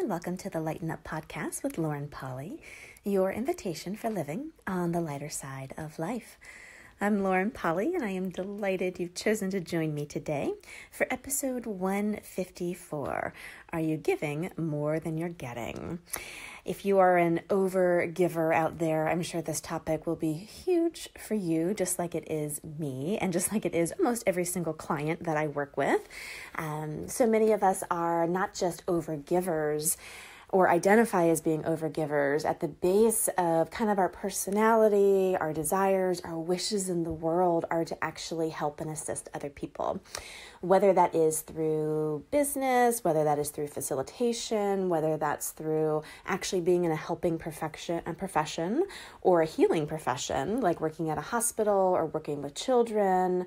welcome to the Lighten Up Podcast with Lauren Polly, your invitation for living on the lighter side of life. I'm Lauren Polly, and I am delighted you've chosen to join me today for episode 154, Are You Giving More Than You're Getting? If you are an over-giver out there, I'm sure this topic will be huge for you, just like it is me, and just like it is almost every single client that I work with. So many of us are not just over-givers, or identify as being overgivers. At the base of kind of our personality, our desires, our wishes in the world are to actually help and assist other people. Whether that is through business, whether that is through facilitation, whether that's through actually being in a helping profession or a healing profession, like working at a hospital or working with children,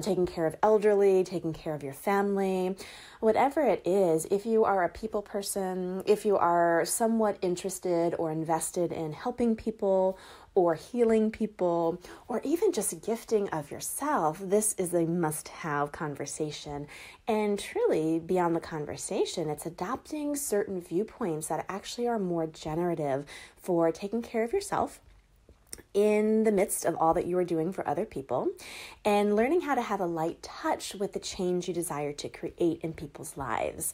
taking care of elderly, taking care of your family. Whatever it is, if you are a people person, if you are somewhat interested or invested in helping people or healing people, or even just gifting of yourself, this is a must-have conversation. And truly, beyond the conversation, it's adopting certain viewpoints that actually are more generative for taking care of yourself in the midst of all that you are doing for other people, and learning how to have a light touch with the change you desire to create in people's lives.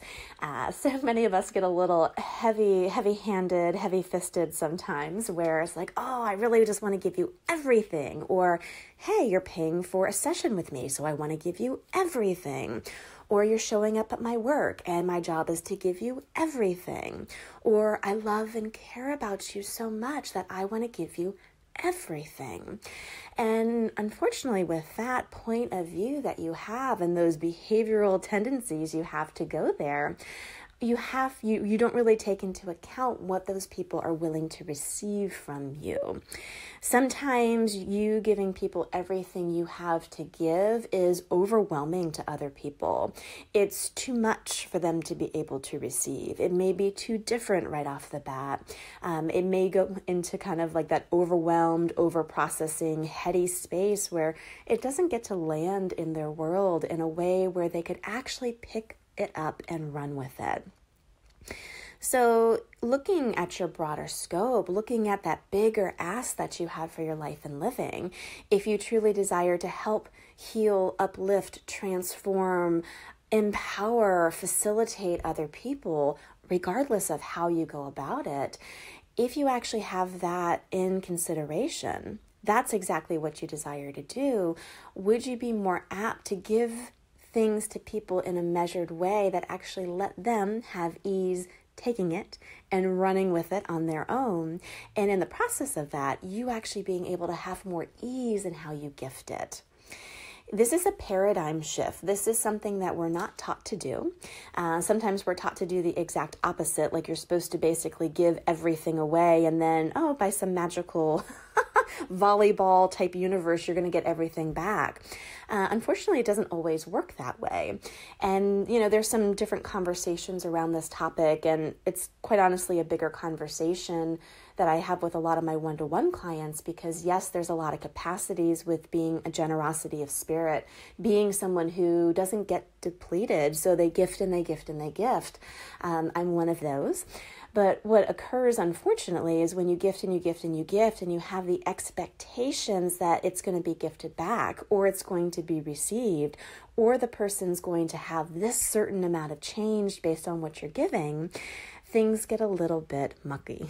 So many of us get a little heavy-handed, heavy-fisted sometimes, where it's like, oh, I really just want to give you everything. Or, hey, you're paying for a session with me, so I want to give you everything. Or you're showing up at my work and my job is to give you everything. Or I love and care about you so much that I want to give you everything. And unfortunately, with that point of view that you have and those behavioral tendencies you have to go there, you don't really take into account what those people are willing to receive from you. Sometimes you giving people everything you have to give is overwhelming to other people. It's too much for them to be able to receive. It may be too different right off the bat. It may go into kind of like that overwhelmed, over-processing, heady space where it doesn't get to land in their world in a way where they could actually pick it up and run with it. So looking at your broader scope, looking at that bigger ask that you have for your life and living, if you truly desire to help, heal, uplift, transform, empower, facilitate other people, regardless of how you go about it, if you actually have that in consideration, that's exactly what you desire to do, would you be more apt to give things to people in a measured way that actually let them have ease taking it and running with it on their own? And in the process of that, you actually being able to have more ease in how you gift it. This is a paradigm shift. This is something that we're not taught to do. Sometimes we're taught to do the exact opposite, like you're supposed to basically give everything away and then, by some magical volleyball type universe, you're going to get everything back. Unfortunately, it doesn't always work that way. And, there's some different conversations around this topic, and it's quite honestly a bigger conversation that I have with a lot of my one-to-one clients, because yes, there's a lot of capacities with being a generosity of spirit, being someone who doesn't get depleted, so they gift and they gift and they gift. I'm one of those. But what occurs, unfortunately, is when you gift and you gift and you gift and you have the expectations that it's going to be gifted back, or it's going to be received, or the person's going to have this certain amount of change based on what you're giving, things get a little bit mucky.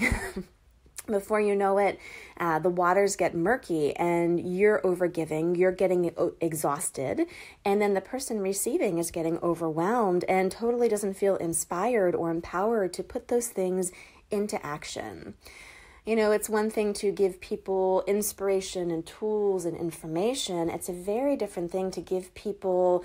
Before you know it, the waters get murky and you're overgiving, you're getting exhausted, and then the person receiving is getting overwhelmed and totally doesn't feel inspired or empowered to put those things into action. It's one thing to give people inspiration and tools and information. It's a very different thing to give people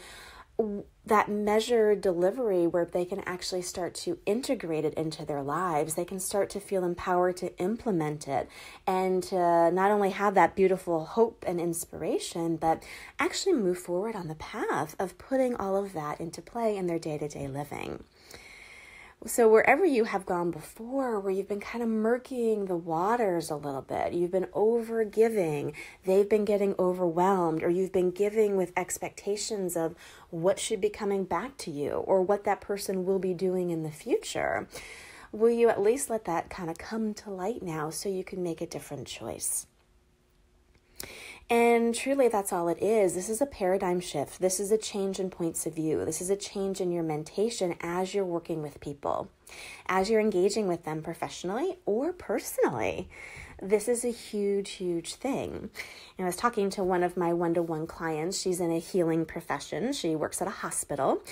that measured delivery where they can actually start to integrate it into their lives. They can start to feel empowered to implement it and to not only have that beautiful hope and inspiration, but actually move forward on the path of putting all of that into play in their day-to-day living. So wherever you have gone before, where you've been kind of murkying the waters a little bit, you've been over giving, they've been getting overwhelmed, or you've been giving with expectations of what should be coming back to you or what that person will be doing in the future. Will you at least let that kind of come to light now so you can make a different choice? And truly, that's all it is. This is a paradigm shift. This is a change in points of view. This is a change in your mentation as you're working with people, as you're engaging with them professionally or personally. This is a huge, huge thing. And I was talking to one of my one-to-one clients. She's in a healing profession. She works at a hospital.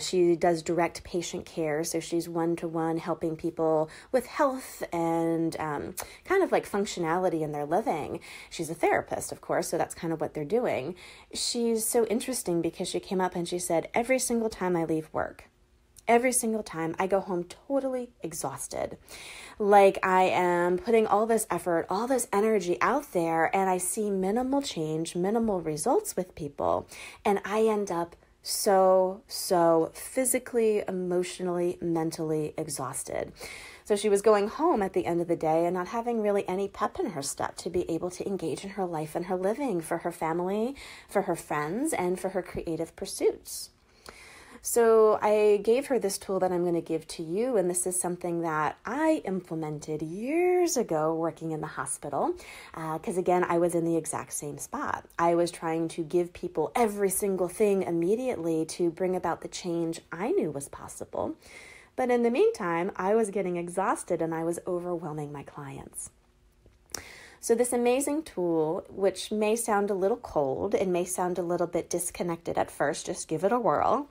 She does direct patient care. So she's one-to-one helping people with health and kind of like functionality in their living. She's a therapist, of course, so that's kind of what they're doing. She's so interesting because she came up and she said, every single time I leave work, every single time I go home totally exhausted. Like I am putting all this effort, all this energy out there, and I see minimal change, minimal results with people. And I end up so physically, emotionally, mentally exhausted. So she was going home at the end of the day and not having really any pep in her step to be able to engage in her life and her living for her family, for her friends, and for her creative pursuits. So I gave her this tool that I'm going to give to you, and this is something that I implemented years ago working in the hospital, because again, I was in the exact same spot. I was trying to give people every single thing immediately to bring about the change I knew was possible. But in the meantime, I was getting exhausted and I was overwhelming my clients. So this amazing tool, which may sound a little cold and may sound a little bit disconnected at first, just give it a whirl,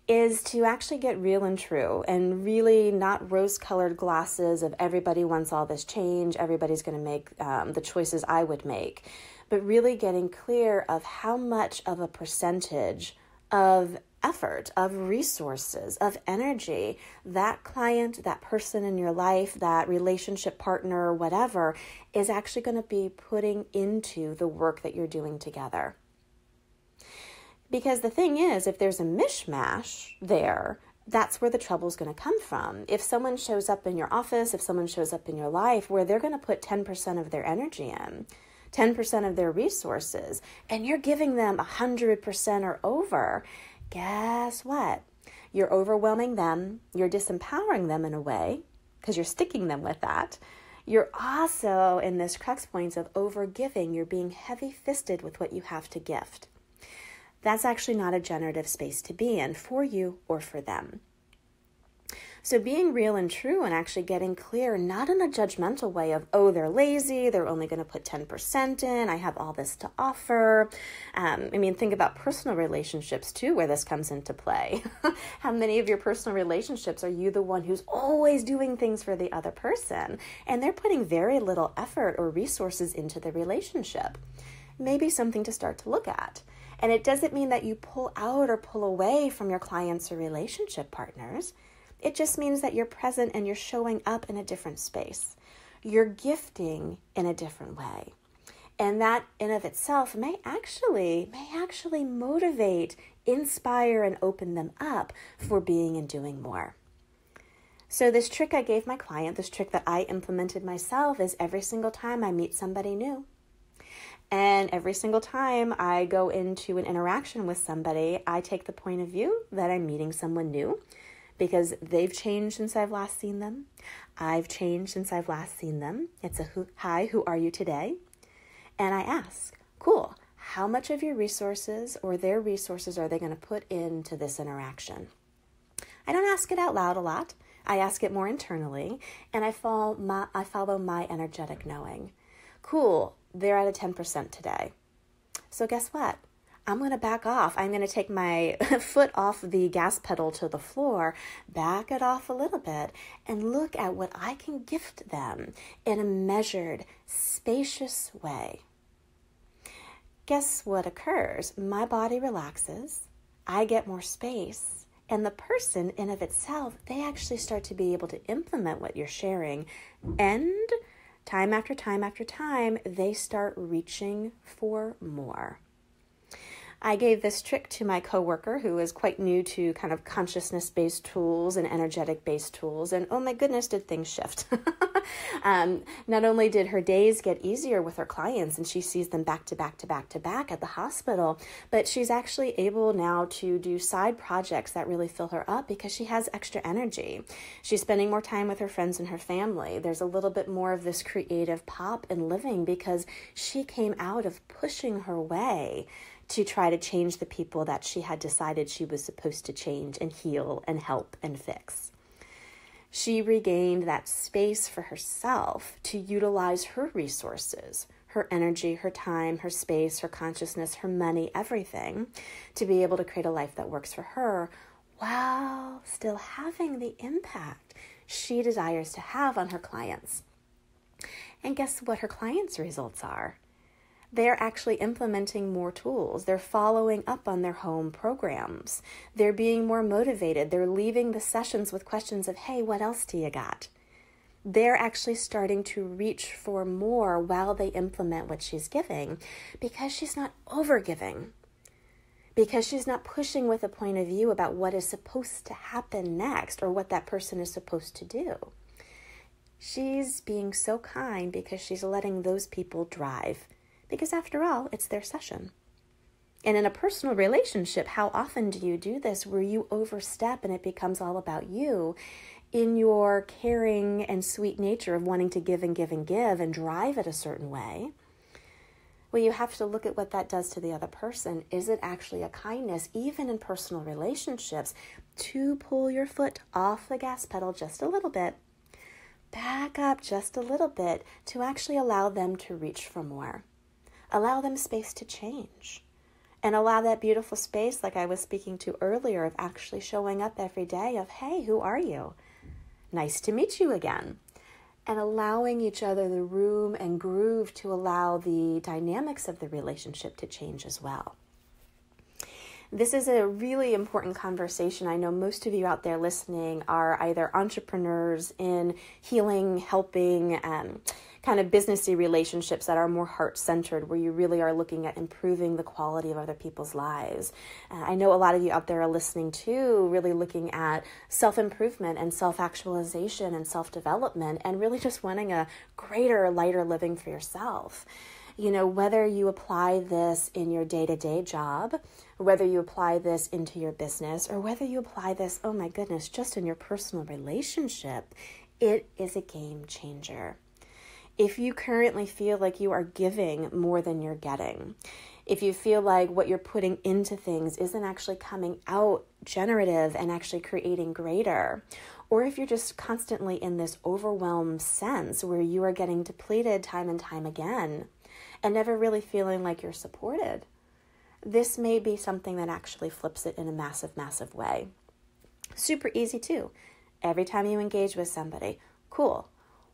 is to actually get real and true and really not rose-colored glasses of everybody wants all this change, everybody's going to make the choices I would make, but really getting clear of how much of a percentage of effort, of resources, of energy, that client, that person in your life, that relationship partner, whatever, is actually going to be putting into the work that you're doing together. Because the thing is, if there's a mishmash there, that's where the trouble's going to come from. If someone shows up in your office, if someone shows up in your life where they're going to put 10% of their energy in, 10% of their resources, and you're giving them 100% or over, guess what? You're overwhelming them. You're disempowering them in a way because you're sticking them with that. You're also in this crux point of overgiving. You're being heavy-fisted with what you have to gift. That's actually not a generative space to be in for you or for them. So being real and true and actually getting clear, not in a judgmental way of, oh, they're lazy, they're only going to put 10% in, I have all this to offer. Think about personal relationships too, where this comes into play. How many of your personal relationships are you the one who's always doing things for the other person? And they're putting very little effort or resources into the relationship. Maybe something to start to look at. And it doesn't mean that you pull out or pull away from your clients or relationship partners. It just means that you're present and you're showing up in a different space. You're gifting in a different way. And that in of itself may actually motivate, inspire, and open them up for being and doing more. So this trick I gave my client, this trick that I implemented myself, is every single time I meet somebody new, and every single time I go into an interaction with somebody, I take the point of view that I'm meeting someone new because they've changed since I've last seen them. I've changed since I've last seen them. It's a hi, who are you today? And I ask, cool, how much of your resources or their resources are they going to put into this interaction? I don't ask it out loud a lot. I ask it more internally, and I follow my energetic knowing. Cool. They're at a 10% today. So guess what? I'm going to back off. I'm going to take my foot off the gas pedal to the floor, back it off a little bit, and look at what I can gift them in a measured, spacious way. Guess what occurs? My body relaxes, I get more space, and the person in of itself, they actually start to be able to implement what you're sharing, and time after time after time, they start reaching for more. I gave this trick to my coworker who is quite new to kind of consciousness-based tools and energetic-based tools, and oh my goodness, did things shift. Not only did her days get easier with her clients, and she sees them back to back to back to back at the hospital, but she's actually able now to do side projects that really fill her up because she has extra energy. She's spending more time with her friends and her family. There's a little bit more of this creative pop in living because she came out of pushing her way to try to change the people that she had decided she was supposed to change and heal and help and fix. She regained that space for herself to utilize her resources, her energy, her time, her space, her consciousness, her money, everything, to be able to create a life that works for her while still having the impact she desires to have on her clients. And guess what her clients' results are? They're actually implementing more tools. They're following up on their home programs. They're being more motivated. They're leaving the sessions with questions of, hey, what else do you got? They're actually starting to reach for more while they implement what she's giving because she's not overgiving, because she's not pushing with a point of view about what is supposed to happen next or what that person is supposed to do. She's being so kind because she's letting those people drive. Because after all, it's their session. And in a personal relationship, how often do you do this where you overstep and it becomes all about you in your caring and sweet nature of wanting to give and give and give and drive it a certain way? Well, you have to look at what that does to the other person. Is it actually a kindness, even in personal relationships, to pull your foot off the gas pedal just a little bit, back up just a little bit to actually allow them to reach for more? Allow them space to change and allow that beautiful space, like I was speaking to earlier, of actually showing up every day of, hey, who are you? Nice to meet you again. And allowing each other the room and groove to allow the dynamics of the relationship to change as well. This is a really important conversation. I know most of you out there listening are either entrepreneurs in healing, helping, kind of businessy relationships that are more heart-centered, where you really are looking at improving the quality of other people's lives. I know a lot of you out there are listening too, really looking at self-improvement and self-actualization and self-development and really just wanting a greater, lighter living for yourself. You know, whether you apply this in your day-to-day job, whether you apply this into your business, or whether you apply this, oh my goodness, just in your personal relationship, it is a game changer. If you currently feel like you are giving more than you're getting, if you feel like what you're putting into things isn't actually coming out generative and actually creating greater, or if you're just constantly in this overwhelm sense where you are getting depleted time and time again and never really feeling like you're supported, this may be something that actually flips it in a massive, massive way. Super easy too. Every time you engage with somebody, cool.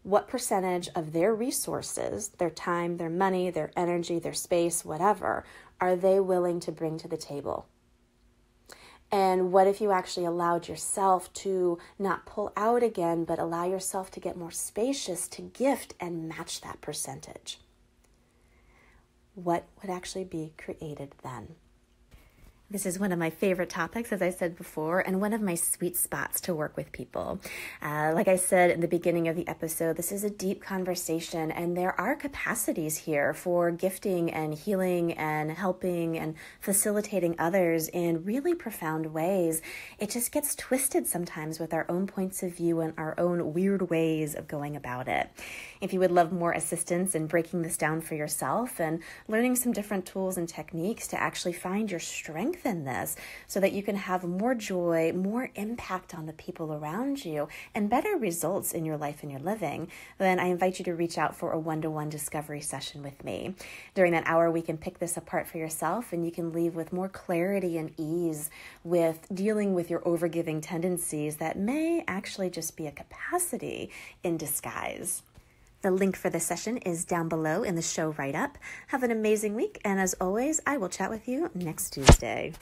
What percentage of their resources, their time, their money, their energy, their space, whatever, are they willing to bring to the table? And what if you actually allowed yourself to not pull out again, but allow yourself to get more spacious to gift and match that percentage? What would actually be created then? This is one of my favorite topics, as I said before, and one of my sweet spots to work with people. Like I said in the beginning of the episode, this is a deep conversation, and there are capacities here for gifting and healing and helping and facilitating others in really profound ways. It just gets twisted sometimes with our own points of view and our own weird ways of going about it. If you would love more assistance in breaking this down for yourself and learning some different tools and techniques to actually find your strength in this so that you can have more joy, more impact on the people around you, and better results in your life and your living, then I invite you to reach out for a one-to-one discovery session with me. During that hour, we can pick this apart for yourself, and you can leave with more clarity and ease with dealing with your overgiving tendencies that may actually just be a capacity in disguise. The link for the session is down below in the show write-up. Have an amazing week, and as always, I will chat with you next Tuesday.